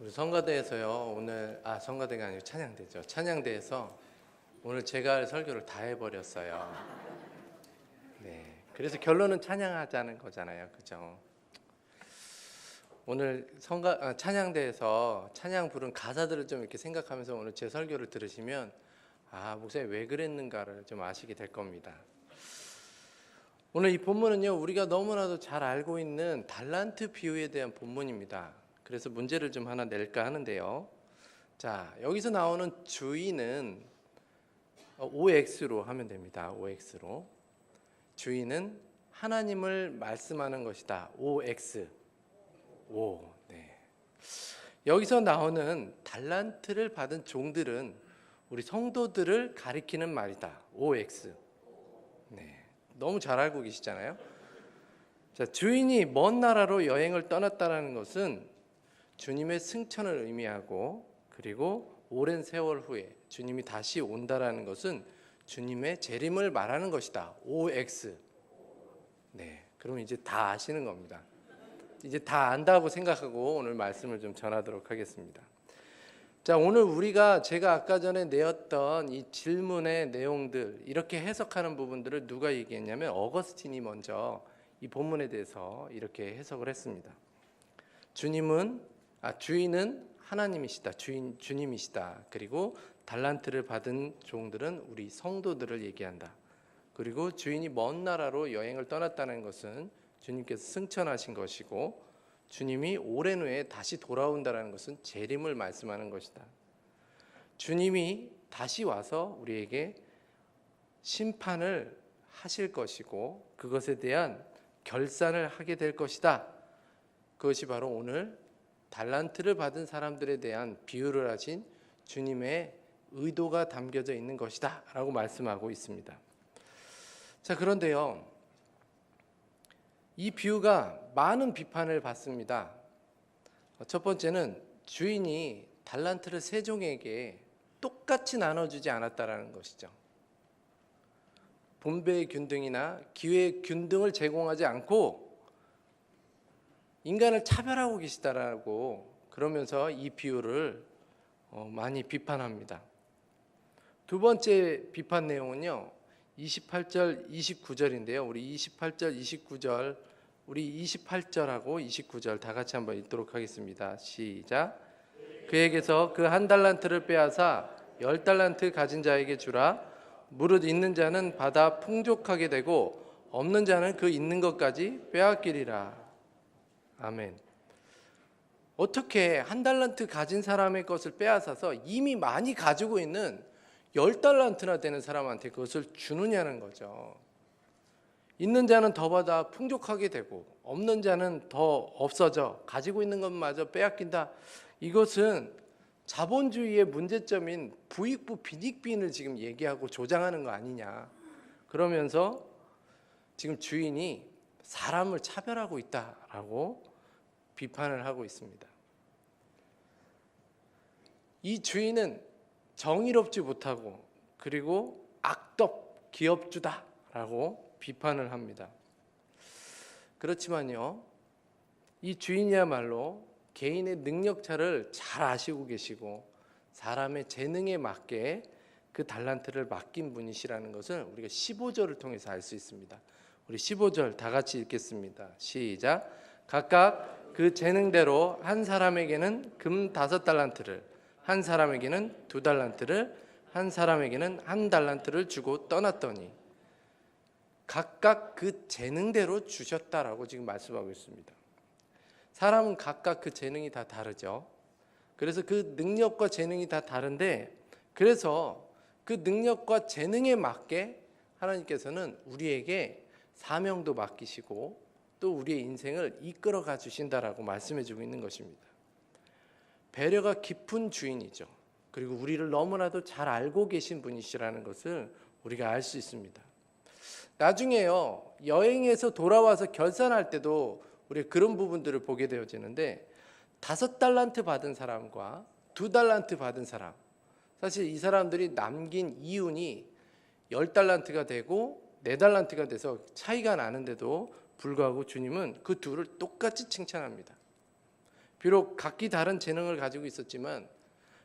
우리 성가대에서요 오늘 성가대가 아니고 찬양대죠. 찬양대에서 오늘 제가 할 설교를 다 해버렸어요. 네, 그래서 결론은 찬양하자는 거잖아요, 그죠? 오늘 찬양대에서 찬양 부른 가사들을 좀 이렇게 생각하면서 오늘 제 설교를 들으시면 목사님 왜 그랬는가를 좀 아시게 될 겁니다. 오늘 이 본문은요 우리가 너무나도 잘 알고 있는 달란트 비유에 대한 본문입니다. 그래서 문제를 좀 하나 낼까 하는데요. 자, 여기서 나오는 주인은 OX로 하면 됩니다. OX로. 주인은 하나님을 말씀하는 것이다. OX. O. 네. 여기서 나오는 달란트를 받은 종들은 우리 성도들을 가리키는 말이다. OX. 네. 너무 잘 알고 계시잖아요. 자, 주인이 먼 나라로 여행을 떠났다는 것은 주님의 승천을 의미하고, 그리고 오랜 세월 후에 주님이 다시 온다라는 것은 주님의 재림을 말하는 것이다. OX. 네, 그럼 이제 다 아시는 겁니다. 이제 다 안다고 생각하고 오늘 말씀을 좀 전하도록 하겠습니다. 자, 오늘 제가 아까 전에 내었던 이 질문의 내용들, 이렇게 해석하는 부분들을 누가 얘기했냐면 어거스틴이 먼저 이 본문에 대해서 이렇게 해석을 했습니다. 주인은 하나님이시다. 주님이시다. 그리고 달란트를 받은 종들은 우리 성도들을 얘기한다. 그리고 주인이 먼 나라로 여행을 떠났다는 것은 주님께서 승천하신 것이고, 주님이 오랜 후에 다시 돌아온다는 것은 재림을 말씀하는 것이다. 주님이 다시 와서 우리에게 심판을 하실 것이고 그것에 대한 결산을 하게 될 것이다. 그것이 바로 오늘 달란트를 받은 사람들에 대한 비유를 하신 주님의 의도가 담겨져 있는 것이다 라고 말씀하고 있습니다. 자, 그런데요, 이 비유가 많은 비판을 받습니다. 첫 번째는 주인이 달란트를 세 종에게 똑같이 나눠주지 않았다라는 것이죠. 분배의 균등이나 기회의 균등을 제공하지 않고 인간을 차별하고 계시다라고 그러면서 이 비유를 많이 비판합니다. 두 번째 비판 내용은요 28절 29절인데요 우리 28절 29절 우리 28절하고 29절 다 같이 한번 읽도록 하겠습니다. 시작. 그에게서 그 한 달란트를 빼앗아 10달란트 가진 자에게 주라. 무릇 있는 자는 받아 풍족하게 되고 없는 자는 그 있는 것까지 빼앗기리라. 아멘. 어떻게 한 달란트 가진 사람의 것을 빼앗아서 이미 많이 가지고 있는 10달란트나 되는 사람한테 그것을 주느냐는 거죠. 있는 자는 더 받아 풍족하게 되고 없는 자는 더 없어져 가지고 있는 것마저 빼앗긴다. 이것은 자본주의의 문제점인 부익부 빈익빈을 지금 얘기하고 조장하는 거 아니냐. 그러면서 지금 주인이 사람을 차별하고 있다라고 비판을 하고 있습니다. 이 주인은 정의롭지 못하고 그리고 악덕 기업주다라고 비판을 합니다. 그렇지만요, 이 주인이야말로 개인의 능력차를 잘 아시고 계시고 사람의 재능에 맞게 그 달란트를 맡긴 분이시라는 것을 우리가 15절을 통해서 알 수 있습니다. 우리 15절 다 같이 읽겠습니다. 시작. 각각 그 재능대로 한 사람에게는 금 5달란트를, 한 사람에게는 2달란트를, 한 사람에게는 1달란트를 주고 떠났더니 각각 그 재능대로 주셨다라고 지금 말씀하고 있습니다. 사람은 각각 그 재능이 다 다르죠. 그래서 그 능력과 재능이 다 다른데, 그래서 그 능력과 재능에 맞게 하나님께서는 우리에게 사명도 맡기시고 또 우리의 인생을 이끌어가 주신다라고 말씀해 주고 있는 것입니다. 배려가 깊은 주인이죠. 그리고 우리를 너무나도 잘 알고 계신 분이시라는 것을 우리가 알 수 있습니다. 나중에요, 여행에서 돌아와서 결산할 때도 우리가 그런 부분들을 보게 되어지는데 5달란트 받은 사람과 2달란트 받은 사람, 사실 이 사람들이 남긴 이윤이 10달란트가 되고 4달란트가 돼서 차이가 나는데도 불구하고 주님은 그 둘을 똑같이 칭찬합니다. 비록 각기 다른 재능을 가지고 있었지만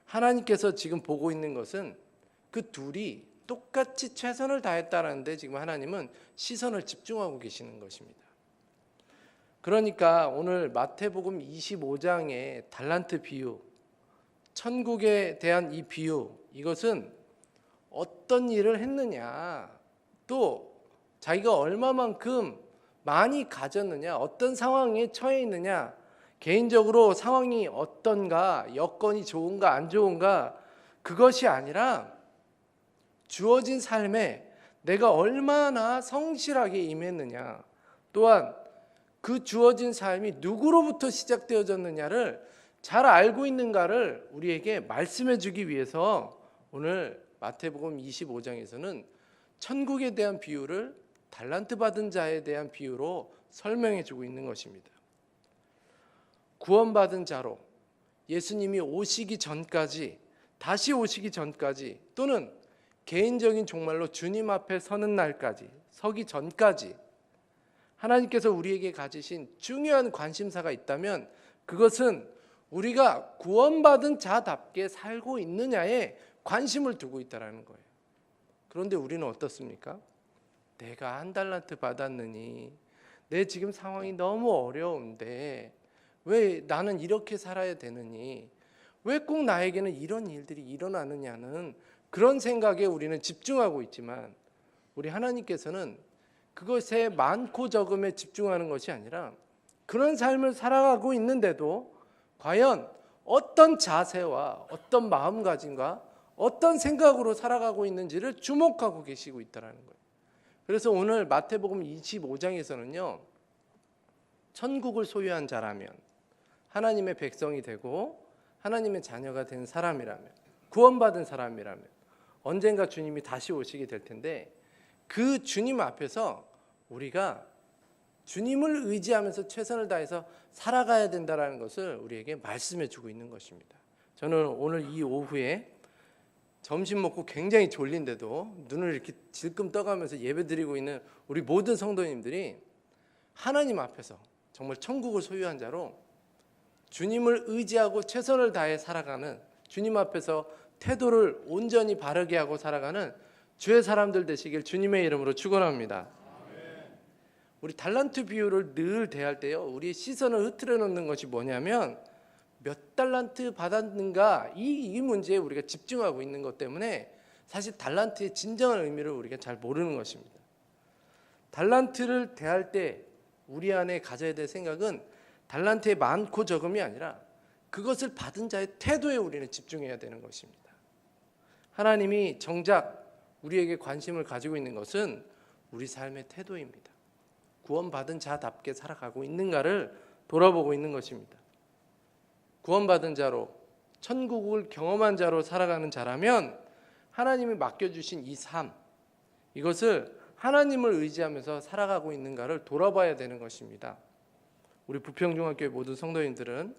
하나님께서 지금 보고 있는 것은 그 둘이 똑같이 최선을 다했다는데 지금 하나님은 시선을 집중하고 계시는 것입니다. 그러니까 오늘 마태복음 25장의 달란트 비유, 천국에 대한 이 비유, 이것은 어떤 일을 했느냐, 또 자기가 얼마만큼 많이 가졌느냐, 어떤 상황에 처해 있느냐, 개인적으로 상황이 어떤가, 여건이 좋은가 안 좋은가, 그것이 아니라 주어진 삶에 내가 얼마나 성실하게 임했느냐, 또한 그 주어진 삶이 누구로부터 시작되어졌느냐를 잘 알고 있는가를 우리에게 말씀해 주기 위해서 오늘 마태복음 25장에서는 천국에 대한 비유를 달란트 받은 자에 대한 비유로 설명해 주고 있는 것입니다. 구원받은 자로 예수님이 오시기 전까지, 다시 오시기 전까지, 또는 개인적인 종말로 주님 앞에 서는 날까지, 서기 전까지 하나님께서 우리에게 가지신 중요한 관심사가 있다면 그것은 우리가 구원받은 자답게 살고 있느냐에 관심을 두고 있다는 거예요. 그런데 우리는 어떻습니까? 내가 한 달란트 받았느니 내 지금 상황이 너무 어려운데 왜 나는 이렇게 살아야 되느니, 왜 꼭 나에게는 이런 일들이 일어나느냐는 그런 생각에 우리는 집중하고 있지만, 우리 하나님께서는 그것에 많고 적음에 집중하는 것이 아니라 그런 삶을 살아가고 있는데도 과연 어떤 자세와 어떤 마음가짐과 어떤 생각으로 살아가고 있는지를 주목하고 계시고 있다는 거예요. 그래서 오늘 마태복음 25장에서는요, 천국을 소유한 자라면, 하나님의 백성이 되고 하나님의 자녀가 된 사람이라면, 구원받은 사람이라면 언젠가 주님이 다시 오시게 될 텐데, 그 주님 앞에서 우리가 주님을 의지하면서 최선을 다해서 살아가야 된다는 것을 우리에게 말씀해 주고 있는 것입니다. 저는 오늘 이 오후에 점심 먹고 굉장히 졸린데도 눈을 이렇게 질끔 떠가면서 예배드리고 있는 우리 모든 성도님들이 하나님 앞에서 정말 천국을 소유한 자로 주님을 의지하고 최선을 다해 살아가는, 주님 앞에서 태도를 온전히 바르게 하고 살아가는 주의 사람들 되시길 주님의 이름으로 축원합니다. 우리 달란트 비유를 늘 대할 때요, 우리의 시선을 흐트러 놓는 것이 뭐냐면 몇 달란트 받았는가, 이 문제에 우리가 집중하고 있는 것 때문에 사실 달란트의 진정한 의미를 우리가 잘 모르는 것입니다. 달란트를 대할 때 우리 안에 가져야 될 생각은 달란트의 많고 적음이 아니라 그것을 받은 자의 태도에 우리는 집중해야 되는 것입니다. 하나님이 정작 우리에게 관심을 가지고 있는 것은 우리 삶의 태도입니다. 구원받은 자답게 살아가고 있는가를 돌아보고 있는 것입니다. 구원받은 자로, 천국을 경험한 자로 살아가는 자라면 하나님이 맡겨주신 이 삶, 이것을 하나님을 의지하면서 살아가고 있는가를 돌아봐야 되는 것입니다. 우리 부평중학교의 모든 성도님들은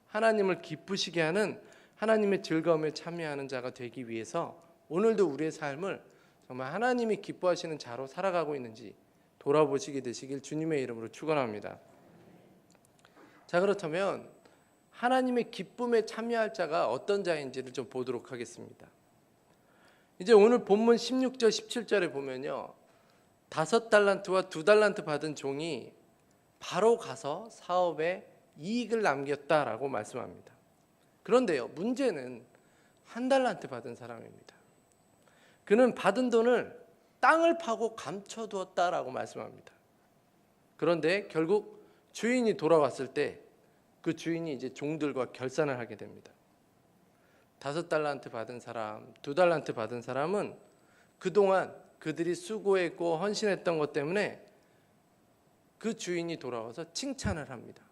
하나님을 기쁘시게 하는, 하나님의 즐거움에 참여하는 자가 되기 위해서 오늘도 우리의 삶을 정말 하나님이 기뻐하시는 자로 살아가고 있는지 돌아보시게 되시길 주님의 이름으로 축원합니다. 자, 그렇다면 하나님의 기쁨에 참여할 자가 어떤 자인지를 좀 보도록 하겠습니다. 이제 오늘 본문 16절 17절에 보면요, 5달란트와 2달란트 받은 종이 바로 가서 사업에 이익을 남겼다라고 말씀합니다. 그런데요, 문제는 1달란트 받은 사람입니다. 그는 받은 돈을 땅을 파고 감춰두었다라고 말씀합니다. 그런데 결국 주인이 돌아왔을 때 그 주인이 이제 종들과 결산을 하게 됩니다. 5달란트 받은 사람, 2달란트 받은 사람은 그동안 그들이 수고했고 헌신했던 것 때문에 그 주인이 돌아와서 칭찬을 합니다.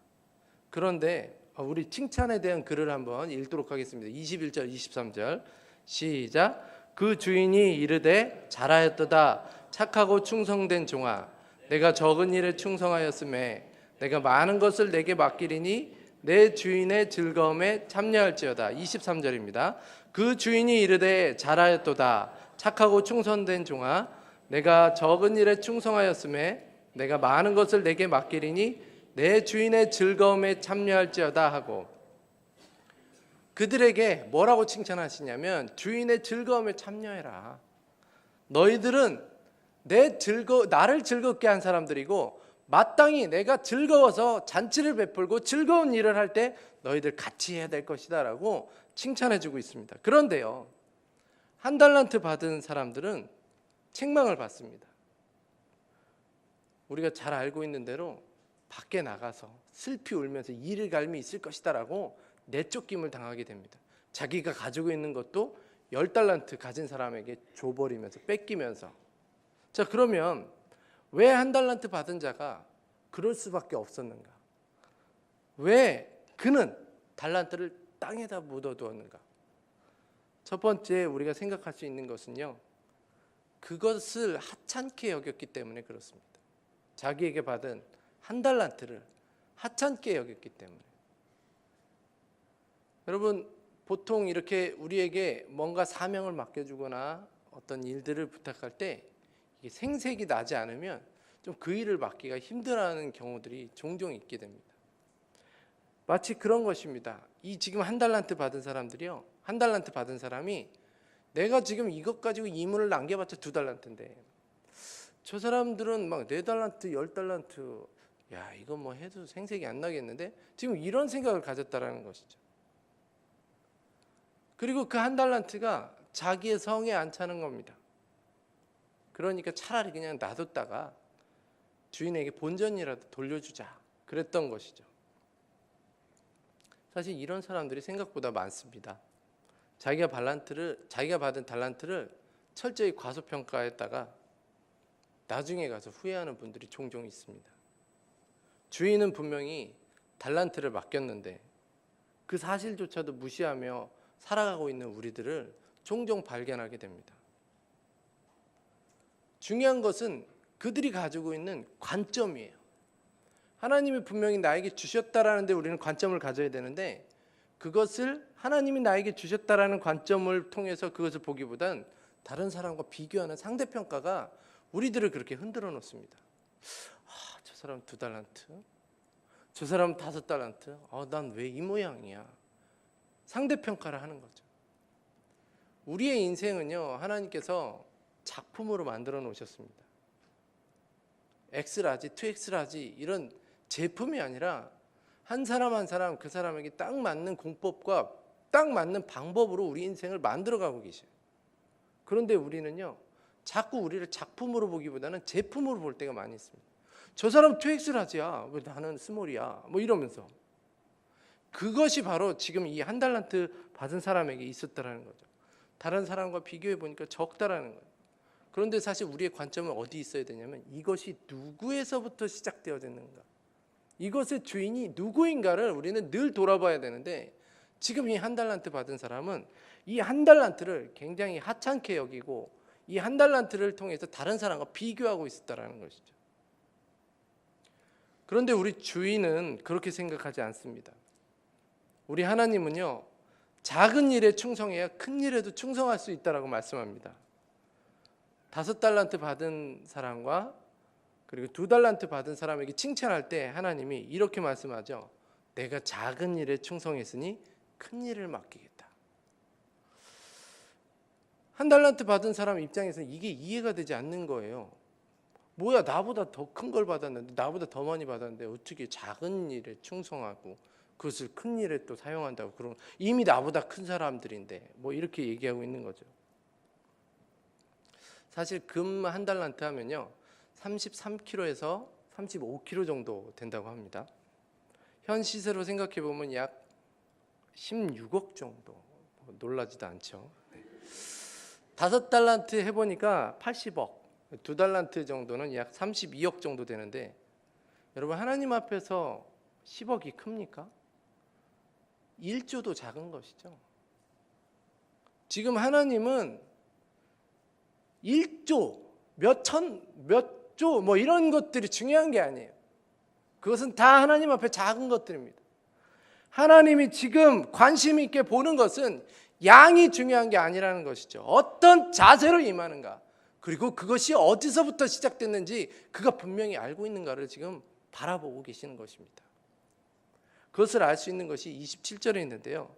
그런데 우리 칭찬에 대한 글을 한번 읽도록 하겠습니다. 21절 23절 시작. 그 주인이 이르되 잘하였도다 착하고 충성된 종아, 내가 적은 일에 충성하였음에 내가 많은 것을 내게 맡기리니 내 주인의 즐거움에 참여할지어다. 23절입니다. 그 주인이 이르되 잘하였도다 착하고 충성된 종아, 내가 적은 일에 충성하였음에 내가 많은 것을 내게 맡기리니 내 주인의 즐거움에 참여할지어다 하고, 그들에게 뭐라고 칭찬하시냐면 주인의 즐거움에 참여해라. 너희들은 나를 즐겁게 한 사람들이고 마땅히 내가 즐거워서 잔치를 베풀고 즐거운 일을 할 때 너희들 같이 해야 될 것이다 라고 칭찬해주고 있습니다. 그런데요, 한 달란트 받은 사람들은 책망을 받습니다. 우리가 잘 알고 있는 대로 밖에 나가서 슬피 울면서 이를 갈미 있을 것이다 라고 내쫓김을 당하게 됩니다. 자기가 가지고 있는 것도 10달란트 가진 사람에게 줘버리면서 뺏기면서. 자, 그러면 왜 한 달란트 받은 자가 그럴 수밖에 없었는가? 왜 그는 달란트를 땅에다 묻어두었는가? 첫 번째 우리가 생각할 수 있는 것은요, 그것을 하찮게 여겼기 때문에 그렇습니다. 자기에게 받은 한 달란트를 하찮게 여겼기 때문에. 여러분, 보통 이렇게 우리에게 뭔가 사명을 맡겨주거나 어떤 일들을 부탁할 때 이게 생색이 나지 않으면 좀 그 일을 맡기가 힘들어하는 경우들이 종종 있게 됩니다. 마치 그런 것입니다. 이 지금 한 달란트 받은 사람들이요, 한 달란트 받은 사람이 내가 지금 이것 가지고 이문을 남겨봤자 2달란트인데 저 사람들은 막 4달란트, 10달란트, 야 이거 뭐 해도 생색이 안 나겠는데, 지금 이런 생각을 가졌다라는 것이죠. 그리고 그 한 달란트가 자기의 성에 안 차는 겁니다. 그러니까 차라리 그냥 놔뒀다가 주인에게 본전이라도 돌려주자 그랬던 것이죠. 사실 이런 사람들이 생각보다 많습니다. 자기가 받은 달란트를 철저히 과소평가했다가 나중에 가서 후회하는 분들이 종종 있습니다. 주인은 분명히 달란트를 맡겼는데 그 사실조차도 무시하며 살아가고 있는 우리들을 종종 발견하게 됩니다. 중요한 것은 그들이 가지고 있는 관점이에요. 하나님이 분명히 나에게 주셨다라는데 우리는 관점을 가져야 되는데, 그것을 하나님이 나에게 주셨다라는 관점을 통해서 그것을 보기보단 다른 사람과 비교하는 상대평가가 우리들을 그렇게 흔들어 놓습니다. 저 사람 2달란트, 저 사람 5달란트, 난 왜 이 모양이야? 상대평가를 하는 거죠. 우리의 인생은요, 하나님께서 작품으로 만들어 놓으셨습니다. X라지, 2X라지 이런 제품이 아니라 한 사람 한 사람 그 사람에게 딱 맞는 공법과 딱 맞는 방법으로 우리 인생을 만들어가고 계셔요. 그런데 우리는요, 자꾸 우리를 작품으로 보기보다는 제품으로 볼 때가 많이 있습니다. 저 사람 2X라지야, 왜 나는 스몰이야, 뭐 이러면서. 그것이 바로 지금 이 한 달란트 받은 사람에게 있었다라는 거죠. 다른 사람과 비교해 보니까 적다라는 거예요. 그런데 사실 우리의 관점은 어디 있어야 되냐면, 이것이 누구에서부터 시작되어졌는가, 이것의 주인이 누구인가를 우리는 늘 돌아봐야 되는데, 지금 이 한 달란트 받은 사람은 이 한 달란트를 굉장히 하찮게 여기고 이 한 달란트를 통해서 다른 사람과 비교하고 있었다라는 것이죠. 그런데 우리 주인은 그렇게 생각하지 않습니다. 우리 하나님은요, 작은 일에 충성해야 큰 일에도 충성할 수 있다라고 말씀합니다. 5달란트 받은 사람과 그리고 2달란트 받은 사람에게 칭찬할 때 하나님이 이렇게 말씀하죠. 내가 작은 일에 충성했으니 큰 일을 맡기겠다. 한 달란트 받은 사람 입장에서는 이게 이해가 되지 않는 거예요. 뭐야, 나보다 더 큰 걸 받았는데, 나보다 더 많이 받았는데 어떻게 작은 일에 충성하고 그것을 큰 일에 또 사용한다고, 그런, 이미 나보다 큰 사람들인데 뭐 이렇게 얘기하고 있는 거죠. 사실 금 한 달란트 하면요, 33kg에서 35kg 정도 된다고 합니다. 현 시세로 생각해 보면 약 16억 정도. 놀라지도 않죠. 5달란트 해보니까 80억, 2달란트 정도는 약 32억 정도 되는데, 여러분 하나님 앞에서 10억이 큽니까? 1조도 작은 것이죠. 지금 하나님은 1조, 몇 조, 뭐 이런 것들이 중요한 게 아니에요. 그것은 다 하나님 앞에 작은 것들입니다. 하나님이 지금 관심 있게 보는 것은 양이 중요한 게 아니라는 것이죠. 어떤 자세로 임하는가, 그리고 그것이 어디서부터 시작됐는지 그가 분명히 알고 있는가를 지금 바라보고 계시는 것입니다. 그것을 알 수 있는 것이 27절에 있는데요.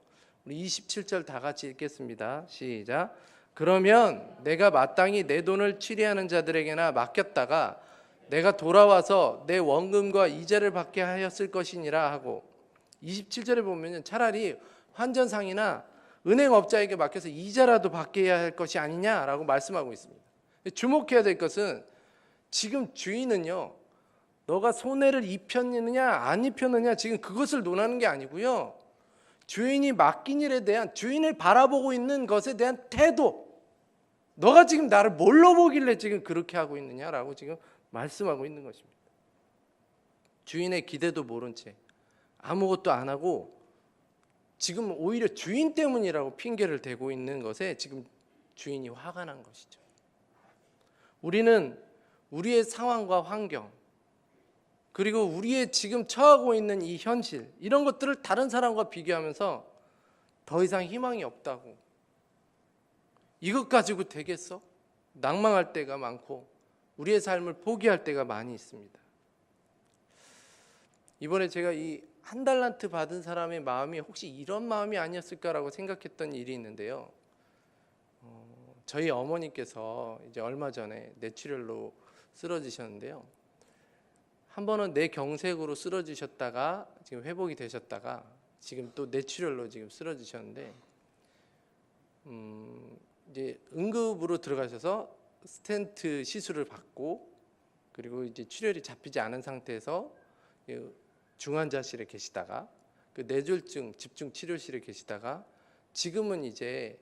우리 27절 다 같이 읽겠습니다. 시작. 그러면 내가 마땅히 내 돈을 취리하는 자들에게나 맡겼다가 내가 돌아와서 내 원금과 이자를 받게 하였을 것이니라 하고, 27절에 보면 차라리 환전상이나 은행업자에게 맡겨서 이자라도 받게 해야 할 것이 아니냐라고 말씀하고 있습니다. 주목해야 될 것은 지금 주인은요, 너가 손해를 입혔느냐 안 입혔느냐 지금 그것을 논하는 게 아니고요, 주인이 맡긴 일에 대한, 주인을 바라보고 있는 것에 대한 태도, 너가 지금 나를 뭘로 보길래 지금 그렇게 하고 있느냐라고 지금 말씀하고 있는 것입니다. 주인의 기대도 모른 채 아무것도 안 하고 지금 오히려 주인 때문이라고 핑계를 대고 있는 것에 지금 주인이 화가 난 것이죠. 우리는 우리의 상황과 환경, 그리고 우리의 지금 처하고 있는 이 현실, 이런 것들을 다른 사람과 비교하면서 더 이상 희망이 없다고, 이것 가지고 되겠어? 낭망할 때가 많고 우리의 삶을 포기할 때가 많이 있습니다. 이번에 제가 이 한 달란트 받은 사람의 마음이 혹시 이런 마음이 아니었을까라고 생각했던 일이 있는데요. 저희 어머니께서 이제 얼마 전에 뇌출혈로 쓰러지셨는데요. 한 번은 뇌경색으로 쓰러지셨다가 지금 회복이 되셨다가 지금 또 뇌출혈로 지금 쓰러지셨는데, 이제 응급으로 들어가셔서 스텐트 시술을 받고, 그리고 이제 출혈이 잡히지 않은 상태에서 중환자실에 계시다가 그 뇌졸중 집중 치료실에 계시다가 지금은 이제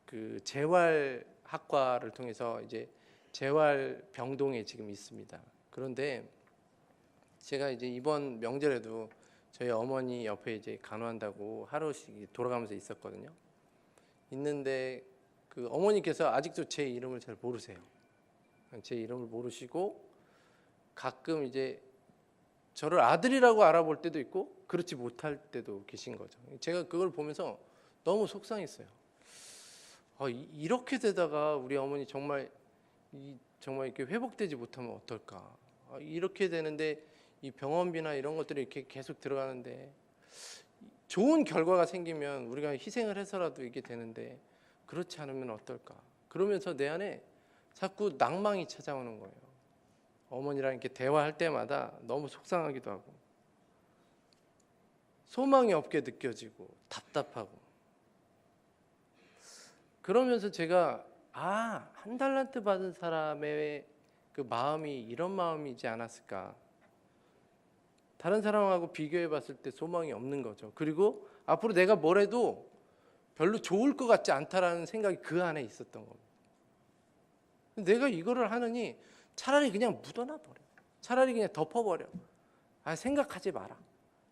그 재활학과를 통해서 이제 재활병동에 지금 있습니다. 그런데 제가 이제 이번 명절에도 저희 어머니 옆에 이제 간호한다고 하루씩 돌아가면서 있었거든요. 있는데 그 어머니께서 아직도 제 이름을 잘 모르세요. 제 이름을 모르시고 가끔 이제 저를 아들이라고 알아볼 때도 있고 그렇지 못할 때도 계신 거죠. 제가 그걸 보면서 너무 속상했어요. 이렇게 되다가 우리 어머니 정말 이렇게 회복되지 못하면 어떨까? 이렇게 되는데 이 병원비나 이런 것들이 이렇게 계속 들어가는데 좋은 결과가 생기면 우리가 희생을 해서라도 이게 되는데 그렇지 않으면 어떨까? 그러면서 내 안에 자꾸 낭망이 찾아오는 거예요. 어머니랑 이렇게 대화할 때마다 너무 속상하기도 하고 소망이 없게 느껴지고 답답하고, 그러면서 제가 한 달란트 받은 사람의 그 마음이 이런 마음이지 않았을까. 다른 사람하고 비교해 봤을 때 소망이 없는 거죠. 그리고 앞으로 내가 뭘 해도 별로 좋을 것 같지 않다라는 생각이 그 안에 있었던 겁니다. 내가 이거를 하느니 차라리 그냥 묻어놔 버려. 차라리 그냥 덮어버려. 생각하지 마라.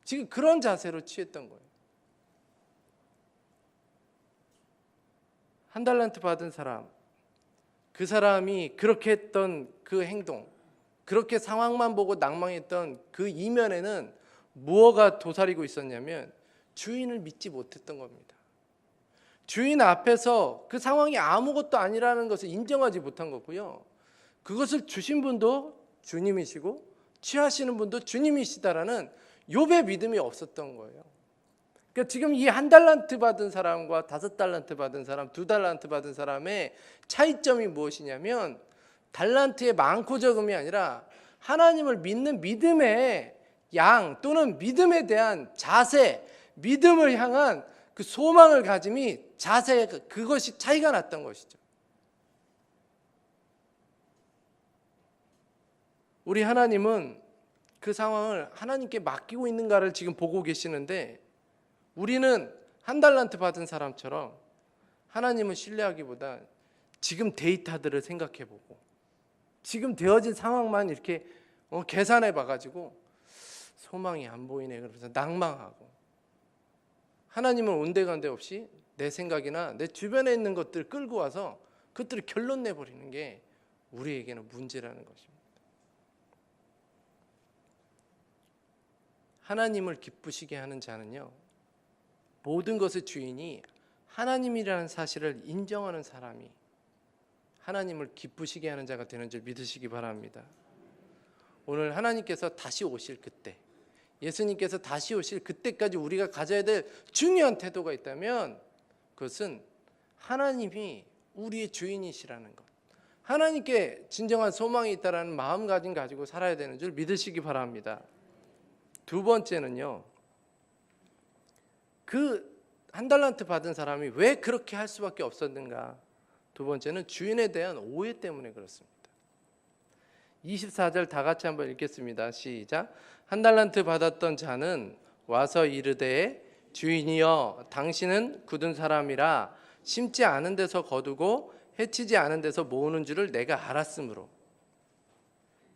지금 그런 자세로 취했던 거예요. 한 달란트 받은 사람, 그 사람이 그렇게 했던 그 행동, 그렇게 상황만 보고 낭망했던 그 이면에는 무엇가 도사리고 있었냐면 주인을 믿지 못했던 겁니다. 주인 앞에서 그 상황이 아무것도 아니라는 것을 인정하지 못한 거고요. 그것을 주신 분도 주님이시고 취하시는 분도 주님이시다라는 욥의 믿음이 없었던 거예요. 그러니까 지금 이 한 달란트 받은 사람과 5달란트 받은 사람, 2달란트 받은 사람의 차이점이 무엇이냐면 달란트의 많고 적음이 아니라 하나님을 믿는 믿음의 양 또는 믿음에 대한 자세, 믿음을 향한 그 소망을 가짐이 자세, 그것이 차이가 났던 것이죠. 우리 하나님은 그 상황을 하나님께 맡기고 있는가를 지금 보고 계시는데, 우리는 한 달란트 받은 사람처럼 하나님을 신뢰하기보다 지금 데이터들을 생각해보고 지금 되어진 상황만 이렇게 계산해 봐가지고 소망이 안 보이네 그러면서 낭망하고, 하나님은 온데간데 없이 내 생각이나 내 주변에 있는 것들 끌고 와서 그것들을 결론 내버리는 게 우리에게는 문제라는 것입니다. 하나님을 기쁘시게 하는 자는요, 모든 것의 주인이 하나님이라는 사실을 인정하는 사람이 하나님을 기쁘시게 하는 자가 되는 줄 믿으시기 바랍니다. 오늘 하나님께서 다시 오실 그때, 예수님께서 다시 오실 그때까지 우리가 가져야 될 중요한 태도가 있다면 그것은 하나님이 우리의 주인이시라는 것, 하나님께 진정한 소망이 있다라는 마음가짐 가지고 살아야 되는 줄 믿으시기 바랍니다. 두 번째는요, 그 한 달란트 받은 사람이 왜 그렇게 할 수밖에 없었는가? 두 번째는 주인에 대한 오해 때문에 그렇습니다. 24절 다 같이 한번 읽겠습니다. 시작. 한 달란트 받았던 자는 와서 이르되 주인이여 당신은 굳은 사람이라 심지 않은 데서 거두고 해치지 않은 데서 모으는 줄을 내가 알았으므로.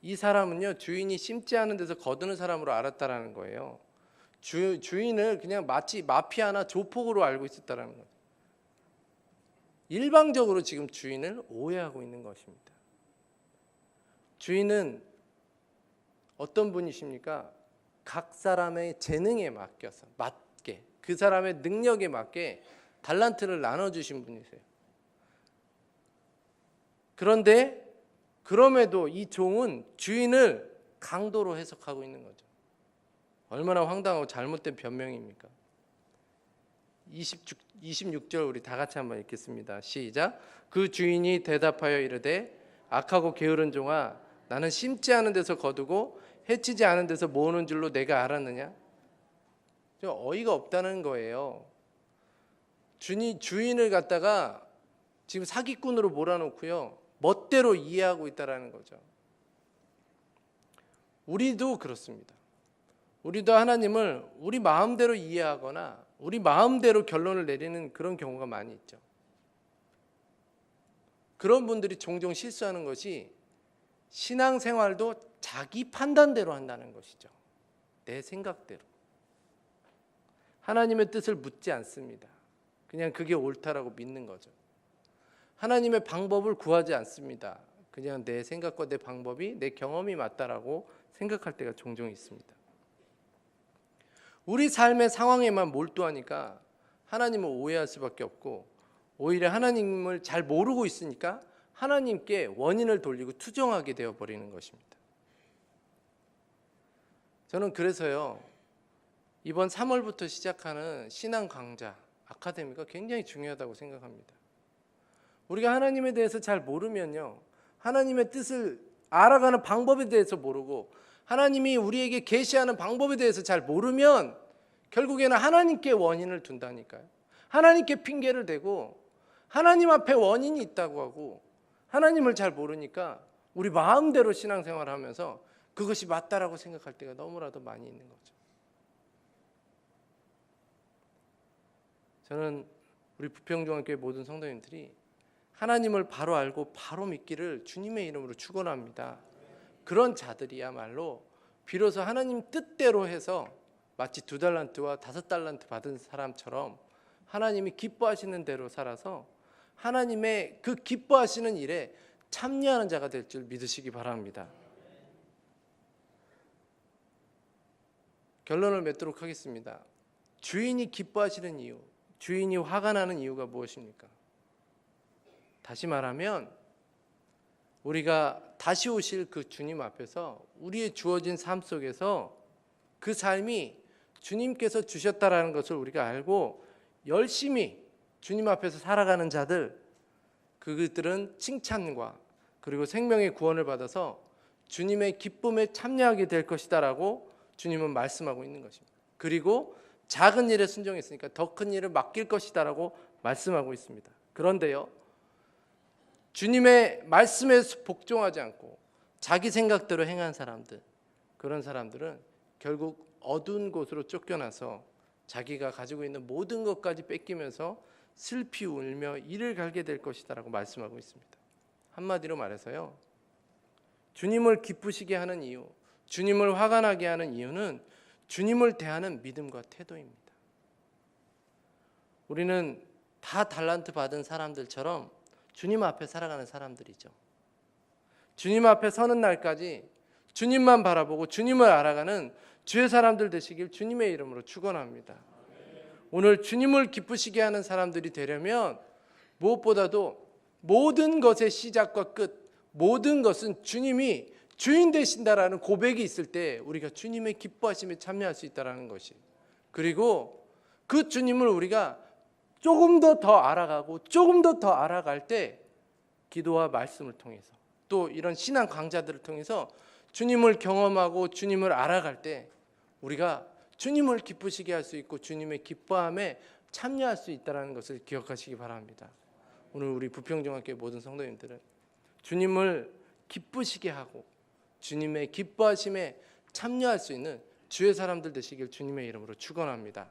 이 사람은요, 주인이 심지 않은 데서 거두는 사람으로 알았다라는 거예요. 주인을 그냥 마치 마피아나 조폭으로 알고 있었다라는 거죠. 일방적으로 지금 주인을 오해하고 있는 것입니다. 주인은 어떤 분이십니까? 각 사람의 재능에 맞게 그 사람의 능력에 맞게 달란트를 나눠주신 분이세요. 그런데 그럼에도 이 종은 주인을 강도로 해석하고 있는 거죠. 얼마나 황당하고 잘못된 변명입니까? 26절 우리 다 같이 한번 읽겠습니다. 시작. 그 주인이 대답하여 이르되 악하고 게으른 종아, 나는 심지 않은 데서 거두고 해치지 않은 데서 모으는 줄로 내가 알았느냐? 어이가 없다는 거예요. 주인을 갖다가 지금 사기꾼으로 몰아놓고요, 멋대로 이해하고 있다라는 거죠. 우리도 그렇습니다. 우리도 하나님을 우리 마음대로 이해하거나 우리 마음대로 결론을 내리는 그런 경우가 많이 있죠. 그런 분들이 종종 실수하는 것이 신앙생활도 자기 판단대로 한다는 것이죠. 내 생각대로. 하나님의 뜻을 묻지 않습니다. 그냥 그게 옳다라고 믿는 거죠. 하나님의 방법을 구하지 않습니다. 그냥 내 생각과 내 방법이, 내 경험이 맞다라고 생각할 때가 종종 있습니다. 우리 삶의 상황에만 몰두하니까 하나님을 오해할 수밖에 없고, 오히려 하나님을 잘 모르고 있으니까 하나님께 원인을 돌리고 투정하게 되어버리는 것입니다. 저는 그래서요, 이번 3월부터 시작하는 신앙 강좌 아카데미가 굉장히 중요하다고 생각합니다. 우리가 하나님에 대해서 잘 모르면요, 하나님의 뜻을 알아가는 방법에 대해서 모르고 하나님이 우리에게 계시하는 방법에 대해서 잘 모르면 결국에는 하나님께 원인을 둔다니까요. 하나님께 핑계를 대고 하나님 앞에 원인이 있다고 하고, 하나님을 잘 모르니까 우리 마음대로 신앙생활을 하면서 그것이 맞다라고 생각할 때가 너무나도 많이 있는 거죠. 저는 우리 부평중앙교회 모든 성도님들이 하나님을 바로 알고 바로 믿기를 주님의 이름으로 축원합니다. 그런 자들이야말로 비로소 하나님 뜻대로 해서 마치 2달란트와 5달란트 받은 사람처럼 하나님이 기뻐하시는 대로 살아서 하나님의 그 기뻐하시는 일에 참여하는 자가 될 줄 믿으시기 바랍니다. 결론을 맺도록 하겠습니다. 주인이 기뻐하시는 이유, 주인이 화가 나는 이유가 무엇입니까? 다시 말하면 우리가 다시 오실 그 주님 앞에서 우리의 주어진 삶 속에서 그 삶이 주님께서 주셨다라는 것을 우리가 알고 열심히 주님 앞에서 살아가는 자들, 그들은 칭찬과 그리고 생명의 구원을 받아서 주님의 기쁨에 참여하게 될 것이다라고 주님은 말씀하고 있는 것입니다. 그리고 작은 일에 순종했으니까 더 큰 일을 맡길 것이다라고 말씀하고 있습니다. 그런데요, 주님의 말씀에 복종하지 않고 자기 생각대로 행한 사람들, 그런 사람들은 결국 어두운 곳으로 쫓겨나서 자기가 가지고 있는 모든 것까지 뺏기면서 슬피 울며 이를 갈게 될 것이다라고 말씀하고 있습니다. 한마디로 말해서요, 주님을 기쁘시게 하는 이유, 주님을 화가 나게 하는 이유는 주님을 대하는 믿음과 태도입니다. 우리는 다 달란트 받은 사람들처럼 주님 앞에 살아가는 사람들이죠. 주님 앞에 서는 날까지 주님만 바라보고 주님을 알아가는 주의 사람들 되시길 주님의 이름으로 축원합니다. 오늘 주님을 기쁘시게 하는 사람들이 되려면 무엇보다도 모든 것의 시작과 끝, 모든 것은 주님이 주인 되신다라는 고백이 있을 때 우리가 주님의 기뻐하심에 참여할 수 있다는 것이, 그리고 그 주님을 우리가 조금 더 알아가고 조금 더 알아갈 때 기도와 말씀을 통해서 또 이런 신앙 강좌들을 통해서 주님을 경험하고 주님을 알아갈 때 우리가 주님을 기쁘시게 할 수 있고 주님의 기뻐함에 참여할 수 있다는 것을 기억하시기 바랍니다. 오늘 우리 부평중학교 모든 성도님들은 주님을 기쁘시게 하고 주님의 기뻐하심에 참여할 수 있는 주의 사람들 되시길 주님의 이름으로 축원합니다.